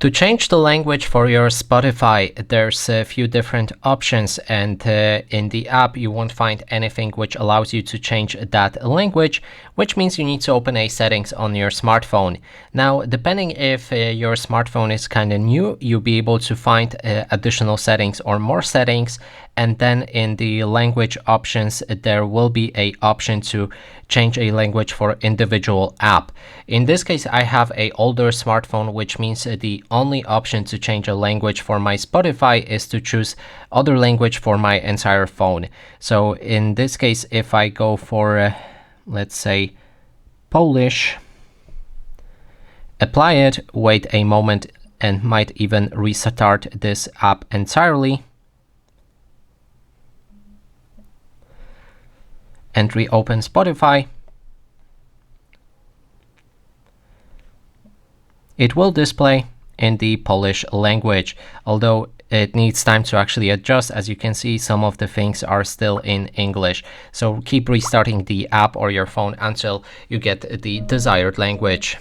To change the language for your Spotify, there's a few different options, and in the app you won't find anything which allows you to change that language, which means you need to open a settings on your smartphone. Now, depending if your smartphone is kind of new, you'll be able to find additional settings or more settings, and then in the language options there will be a option to change a language for individual app. In this case, I have a older smartphone, which means the only option to change a language for my Spotify is to choose other language for my entire phone. So in this case, if I go for let's say Polish, apply it, wait a moment, and might even restart this app entirely, and reopen Spotify, it will display in the Polish language, although it needs time to actually adjust. As you can see, some of the things are still in English. So keep restarting the app or your phone until you get the desired language.